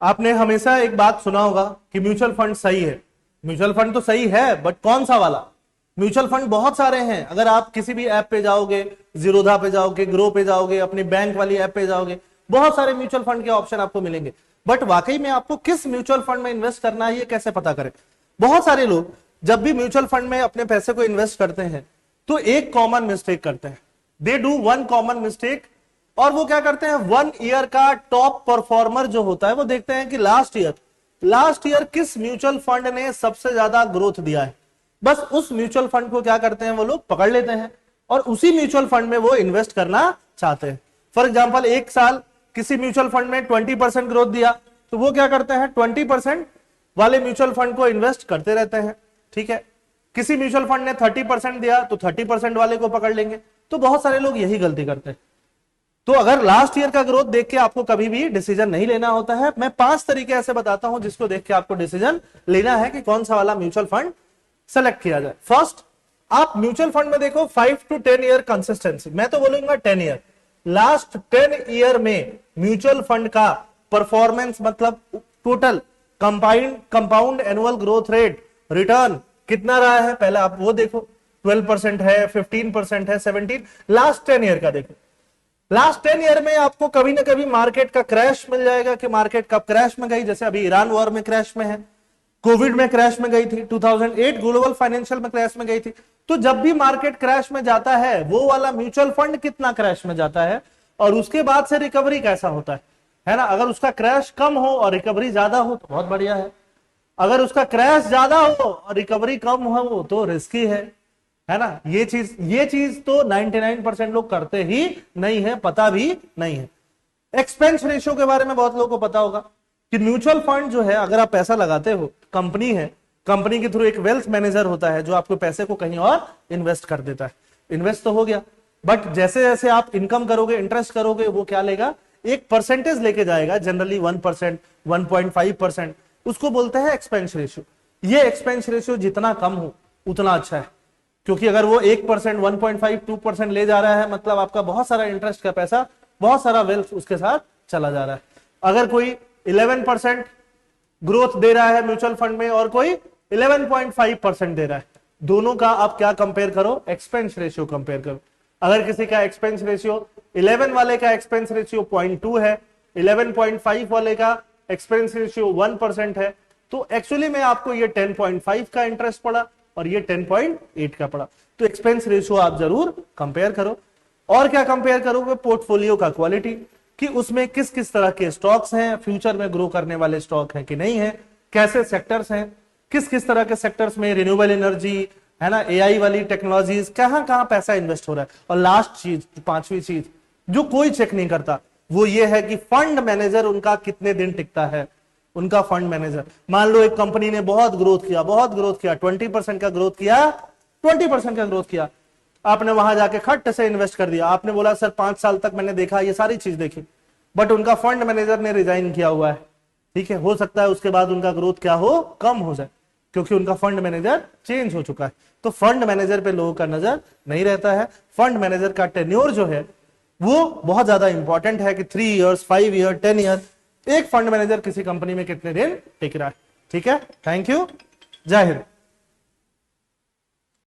आपने हमेशा एक बात सुना होगा कि म्यूचुअल फंड सही है। म्यूचुअल फंड तो सही है, बट कौन सा वाला? म्यूचुअल फंड बहुत सारे हैं। अगर आप किसी भी ऐप पे जाओगे, जीरोधा पे जाओगे, ग्रो पे जाओगे, अपनी बैंक वाली ऐप पे जाओगे, बहुत सारे म्यूचुअल फंड के ऑप्शन आपको मिलेंगे। बट वाकई में आपको किस म्यूचुअल फंड में इन्वेस्ट करना है ये कैसे पता करें? बहुत सारे लोग जब भी म्यूचुअल फंड में अपने पैसे को इन्वेस्ट करते हैं तो एक कॉमन मिस्टेक करते हैं। They do one common mistake, और वो क्या करते हैं, 1 ईयर का टॉप परफॉर्मर जो होता है वो देखते हैं कि लास्ट ईयर किस म्यूचुअल फंड ने सबसे ज्यादा ग्रोथ दिया है। बस उस म्यूचुअल फंड को क्या करते हैं, वो लोग पकड़ लेते हैं और उसी म्यूचुअल फंड में वो इन्वेस्ट करना चाहते हैं। फॉर एग्जाम्पल, एक साल किसी म्यूचुअल फंड में 20% ग्रोथ दिया तो वो क्या करते हैं, 20% वाले म्यूचुअल फंड को इन्वेस्ट करते रहते हैं। ठीक है, किसी म्यूचुअल फंड ने 30% दिया तो 30% वाले को पकड़ लेंगे। तो बहुत सारे लोग यही गलती करते हैं। तो अगर लास्ट ईयर का ग्रोथ देख के आपको कभी भी डिसीजन नहीं लेना होता है। मैं 5 तरीके ऐसे बताता हूं जिसको देख के आपको डिसीजन लेना है कि कौन सा वाला म्यूचुअल फंड सेलेक्ट किया जाए। फर्स्ट, आप म्यूचुअल फंड में देखो 5 to 10 ईयर कंसिस्टेंसी। मैं तो बोलूंगा 10 ईयर। लास्ट 10 ईयर में म्यूचुअल फंड का परफॉर्मेंस, मतलब total compound annual growth rate return कितना रहा है, पहले आप वो देखो। 12% है, 15% है, 17। लास्ट 10 ईयर का देखो। लास्ट 10 ईयर में आपको कभी ना कभी मार्केट का क्रैश मिल जाएगा कि मार्केट कब क्रैश में गई। जैसे अभी ईरान वॉर में क्रैश में है, कोविड में क्रैश में गई थी, 2008 ग्लोबल फाइनेंशियल में क्रैश में गई थी। तो जब भी मार्केट क्रैश में जाता है, वो वाला म्यूचुअल फंड कितना क्रैश में जाता है और उसके बाद से रिकवरी कैसा होता है ना। अगर उसका क्रैश कम हो और रिकवरी ज्यादा हो तो बहुत बढ़िया है। अगर उसका क्रैश ज्यादा हो और रिकवरी कम हो तो रिस्की है ना। ये चीज तो 99% लोग करते ही नहीं है, पता भी नहीं है। एक्सपेंस रेशियो के बारे में बहुत लोगों को पता होगा कि म्यूचुअल फंड जो है, अगर आप पैसा लगाते हो, कंपनी है, कंपनी के थ्रू एक वेल्थ मैनेजर होता है जो आपको पैसे को कहीं और इन्वेस्ट कर देता है। इन्वेस्ट तो हो गया, बट जैसे जैसे आप इनकम करोगे, इंटरेस्ट करोगे, वो क्या लेगा, एक परसेंटेज लेके जाएगा। जनरली 1%, 1.5%, उसको बोलते हैं एक्सपेंस रेशियो। ये एक्सपेंस रेशियो जितना कम हो उतना अच्छा है, क्योंकि अगर वो 1%, 1.5, 2% ले जा रहा है, मतलब आपका बहुत सारा इंटरेस्ट का पैसा, बहुत सारा वेल्थ उसके साथ चला जा रहा है। अगर कोई 11% ग्रोथ दे रहा है म्यूचुअल फंड में और कोई 11.5% दे रहा है, दोनों का आप क्या कंपेयर करो, एक्सपेंस रेशियो कंपेयर करो। अगर किसी का एक्सपेंस रेशियो 11 वाले का एक्सपेंस रेशियो 0.2 है, 11.5 वाले का एक्सपेंस रेशियो 1% है, तो एक्चुअली में आपको ये 10.5 का इंटरेस्ट पड़ा और ये 10.8 का पड़ा। तो एक्सपेंस रेशियो आप जरूर कंपेयर करो। और क्या कंपेयर करोगे, पोर्टफोलियो का क्वालिटी, कि उसमें किस किस तरह के स्टॉक्स हैं, फ्यूचर में ग्रो करने वाले स्टॉक हैं कि नहीं है, कैसे सेक्टर्स हैं, किस किस तरह के सेक्टर्स में, रिन्यूएबल एनर्जी है ना, एआई वाली टेक्नोलॉजीज, कहां कहां पैसा इन्वेस्ट हो रहा है। और लास्ट चीज, 5वीं चीज जो कोई चेक नहीं करता, वो ये है कि फंड मैनेजर उनका कितने दिन टिकता है। उनका फंड मैनेजर, मान लो एक कंपनी ने बहुत ग्रोथ किया, 20% का ग्रोथ किया, 20% का ग्रोथ किया, आपने वहां जाके खट से इन्वेस्ट कर दिया। आपने बोला सर 5 साल तक मैंने देखा, ये सारी चीज देखी, बट उनका फंड मैनेजर ने रिजाइन किया हुआ है। ठीक है, हो सकता है उसके बाद उनका ग्रोथ क्या हो, कम हो जाए, क्योंकि उनका फंड मैनेजर चेंज हो चुका है। तो फंड मैनेजर पे लोगों का नजर नहीं रहता है। फंड मैनेजर का टेन्योर जो है वो बहुत ज्यादा इंपॉर्टेंट है कि 3 ईयर्स, 5 ईयर, 10 ईयर, एक फंड मैनेजर किसी कंपनी में कितने दिन टिक रहा है। ठीक है, थैंक यू, जय हिंद।